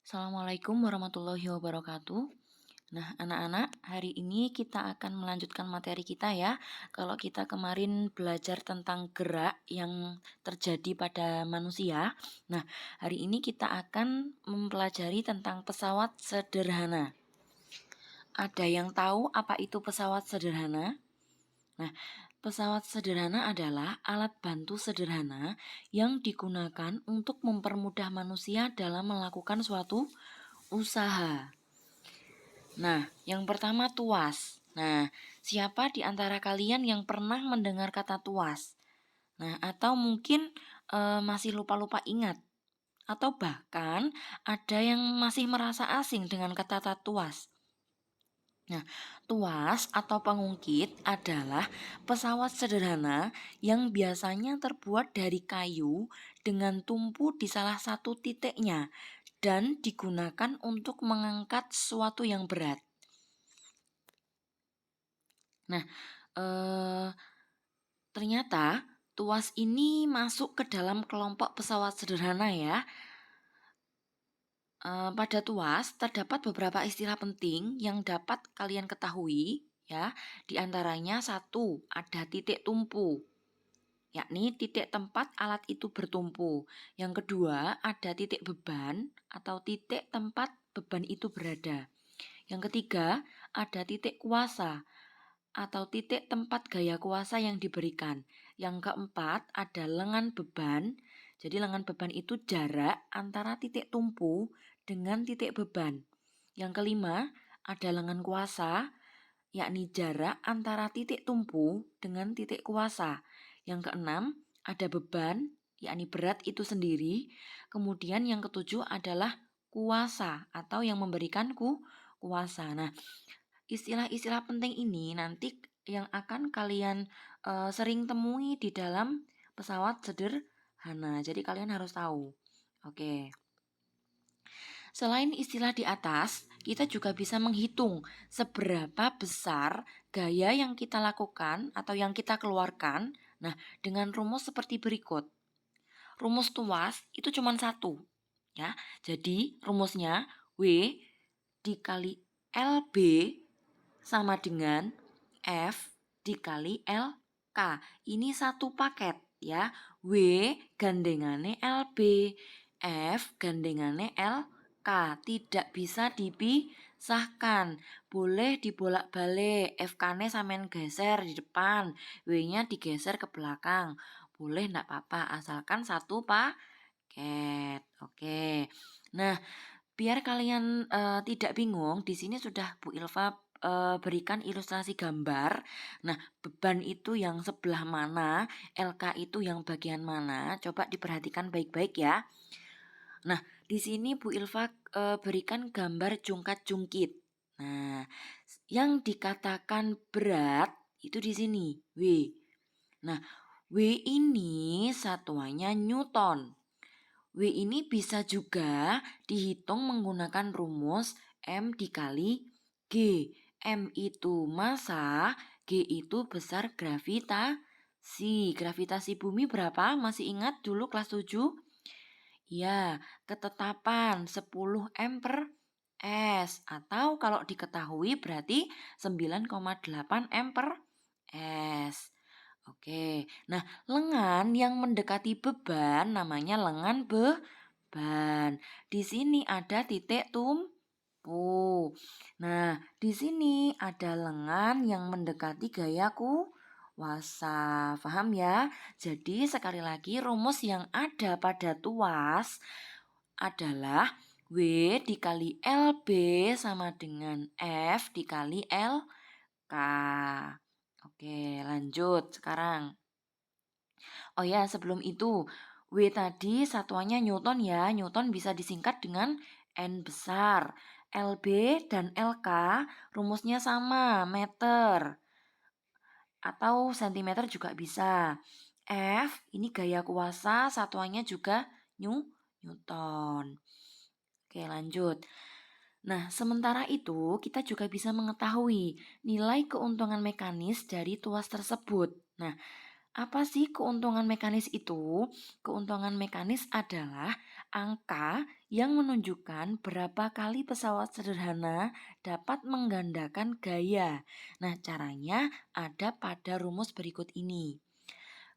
Assalamualaikum warahmatullahi wabarakatuh. Nah, anak-anak, hari ini kita akan melanjutkan materi kita ya. Kalau kita kemarin belajar tentang gerak yang terjadi pada manusia, nah, hari ini kita akan mempelajari tentang pesawat sederhana. Ada yang tahu apa itu pesawat sederhana? Nah, pesawat sederhana adalah alat bantu sederhana yang digunakan untuk mempermudah manusia dalam melakukan suatu usaha. Nah, yang pertama tuas. Nah, siapa di antara kalian yang pernah mendengar kata tuas? Nah, atau mungkin masih lupa-lupa ingat. Atau bahkan ada yang masih merasa asing dengan kata tuas. Nah, tuas atau pengungkit adalah pesawat sederhana yang biasanya terbuat dari kayu dengan tumpu di salah satu titiknya dan digunakan untuk mengangkat sesuatu yang berat. Nah, ternyata tuas ini masuk ke dalam kelompok pesawat sederhana ya. Pada tuas terdapat beberapa istilah penting yang dapat kalian ketahui ya. Di antaranya satu, ada titik tumpu, yakni titik tempat alat itu bertumpu. Yang kedua, ada titik beban atau titik tempat beban itu berada. Yang ketiga, ada titik kuasa atau titik tempat gaya kuasa yang diberikan. Yang keempat, ada lengan beban. Jadi lengan beban itu jarak antara titik tumpu dengan titik beban. Yang kelima, ada lengan kuasa, yakni jarak antara titik tumpu dengan titik kuasa. Yang keenam, ada beban, yakni berat itu sendiri. Kemudian yang ketujuh adalah kuasa atau yang memberikan kuasa. Nah, istilah-istilah penting ini nanti yang akan kalian sering temui di dalam pesawat sederhana. Jadi kalian harus tahu. Oke. Selain istilah di atas, kita juga bisa menghitung seberapa besar gaya yang kita lakukan atau yang kita keluarkan. Nah, dengan rumus seperti berikut. Rumus tuas itu cuma satu, ya. Jadi rumusnya W dikali LB sama dengan F dikali LK. Ini satu paket ya. W gandengane LB, F gandengane LK. Tidak bisa dipisahkan. Boleh dibolak-balik. FK-nya sampean geser di depan, W-nya digeser ke belakang. Boleh enggak apa-apa, asalkan satu paket. Oke. Nah, biar kalian tidak bingung, di sini sudah Bu Ilva berikan ilustrasi gambar. Nah, beban itu yang sebelah mana, LK itu yang bagian mana, coba diperhatikan baik-baik ya. Nah, di sini Bu Ilva berikan gambar jungkat-jungkit. Nah, yang dikatakan berat itu di sini, W. Nah, W ini satuannya Newton. W ini bisa juga dihitung menggunakan rumus M dikali G. M itu massa, G itu besar gravitasi. Gravitasi bumi berapa? Masih ingat dulu kelas 7? Ya, ketetapan 10 M per S. Atau kalau diketahui berarti 9,8 M per S. Oke, nah lengan yang mendekati beban namanya lengan beban. Di sini ada titik tumpu. Nah, di sini ada lengan yang mendekati gaya kuasa. Paham ya? Jadi sekali lagi rumus yang ada pada tuas adalah W dikali LB sama dengan F dikali LK. Oke, lanjut sekarang. Oh ya, sebelum itu, W tadi satuannya Newton ya. Newton bisa disingkat dengan N besar. LB dan LK rumusnya sama, meter. Atau sentimeter juga bisa. F, ini gaya kuasa, satuannya juga Newton. Oke, lanjut. Nah, sementara itu kita juga bisa mengetahui nilai keuntungan mekanis dari tuas tersebut. Nah, apa sih keuntungan mekanis itu? Keuntungan mekanis adalah angka yang menunjukkan berapa kali pesawat sederhana dapat menggandakan gaya. Nah, caranya ada pada rumus berikut ini.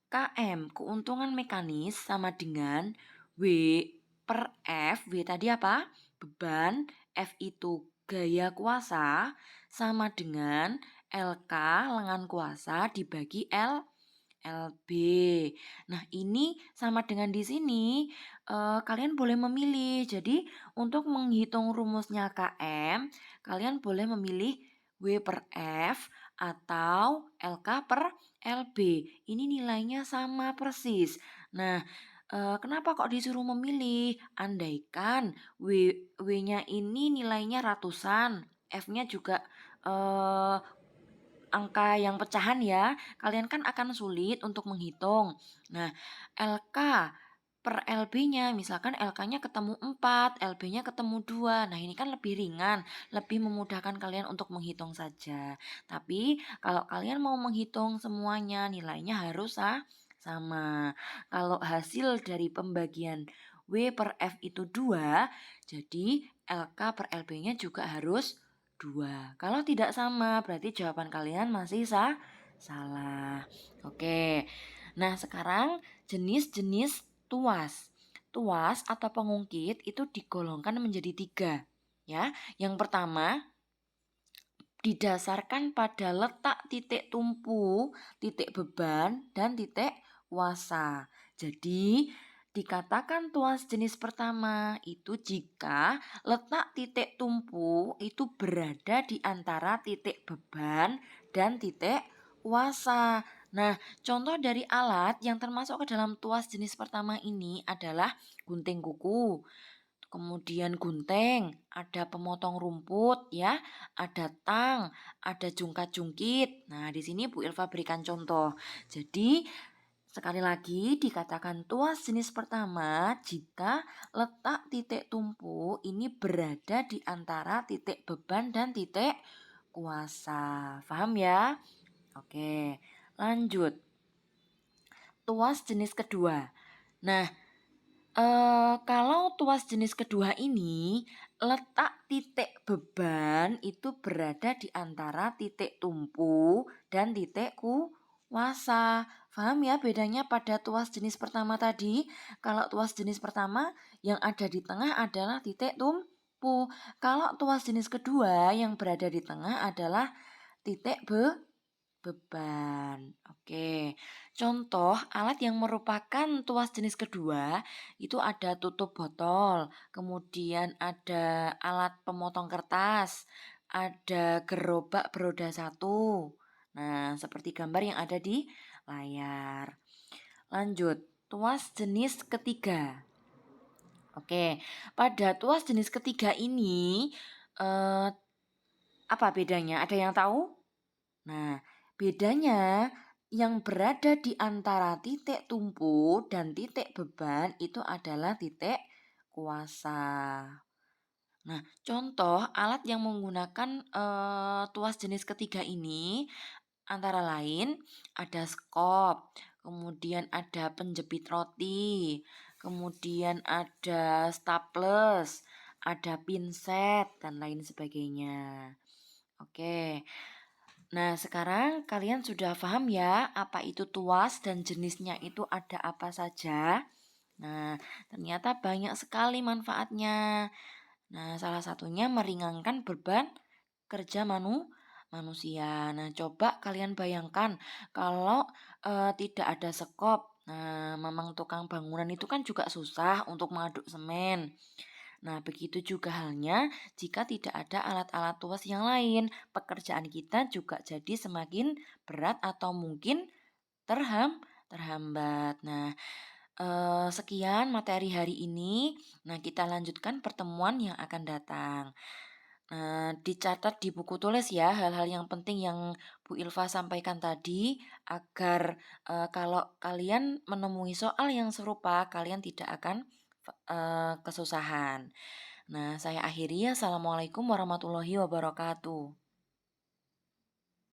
KM, keuntungan mekanis sama dengan W per F. W tadi apa? Beban. F itu gaya kuasa sama dengan LK lengan kuasa dibagi LB. Nah, ini sama dengan di sini, kalian boleh memilih. Jadi, untuk menghitung rumusnya KM, kalian boleh memilih W per F atau LK per LB. Ini nilainya sama persis. Nah, kenapa kok disuruh memilih? Andaikan W-nya ini nilainya ratusan, F-nya juga eh, angka yang pecahan ya, kalian kan akan sulit untuk menghitung. Nah, LK per LB-nya, misalkan LK-nya ketemu 4, LB-nya ketemu 2. Nah, ini kan lebih ringan, lebih memudahkan kalian untuk menghitung saja. Tapi, kalau kalian mau menghitung semuanya, nilainya harus sama. Kalau hasil dari pembagian W per F itu 2, jadi LK per LB-nya juga harus 2. Kalau tidak sama, berarti jawaban kalian masih salah. Oke. Nah, sekarang jenis-jenis tuas. Tuas atau pengungkit itu digolongkan menjadi 3. Ya, yang pertama didasarkan pada letak titik tumpu, titik beban, dan titik kuasa. Jadi, dikatakan tuas jenis pertama itu jika letak titik tumpu itu berada di antara titik beban dan titik kuasa. Nah, contoh dari alat yang termasuk ke dalam tuas jenis pertama ini adalah gunting kuku. Kemudian gunting, ada pemotong rumput ya, ada tang, ada jungkat-jungkit. Nah, di sini Bu Ilva berikan contoh. Jadi, sekali lagi dikatakan tuas jenis pertama jika letak titik tumpu ini berada di antara titik beban dan titik kuasa. Paham ya? Oke, lanjut. Tuas jenis kedua. Nah, kalau tuas jenis kedua ini, letak titik beban itu berada di antara titik tumpu dan titik kuasa. Paham ya bedanya pada tuas jenis pertama tadi? Kalau tuas jenis pertama yang ada di tengah adalah titik tumpu. Kalau tuas jenis kedua yang berada di tengah adalah titik beban. Oke. Contoh alat yang merupakan tuas jenis kedua itu ada tutup botol, kemudian ada alat pemotong kertas, ada gerobak beroda satu. Nah, seperti gambar yang ada di layar. Lanjut, tuas jenis ketiga. Oke, pada tuas jenis ketiga ini apa bedanya? Ada yang tahu? Nah, bedanya yang berada di antara titik tumpu dan titik beban itu adalah titik kuasa. Nah, contoh alat yang menggunakan tuas jenis ketiga ini antara lain ada skop, kemudian ada penjepit roti, kemudian ada staples, ada pinset, dan lain sebagainya. Oke. Nah, sekarang kalian sudah paham ya apa itu tuas dan jenisnya itu ada apa saja? Nah, ternyata banyak sekali manfaatnya. Nah, salah satunya meringankan beban kerja manusia. Nah, coba kalian bayangkan kalau tidak ada sekop. Nah, memang tukang bangunan itu kan juga susah untuk mengaduk semen. Nah, begitu juga halnya jika tidak ada alat-alat tuas yang lain, pekerjaan kita juga jadi semakin berat atau mungkin terhambat. Nah, sekian materi hari ini. Nah, kita lanjutkan pertemuan yang akan datang. Nah, dicatat di buku tulis ya hal-hal yang penting yang Bu Ilva sampaikan tadi agar kalau kalian menemui soal yang serupa, kalian tidak akan kesusahan. Nah, saya akhiri. Assalamualaikum warahmatullahi wabarakatuh.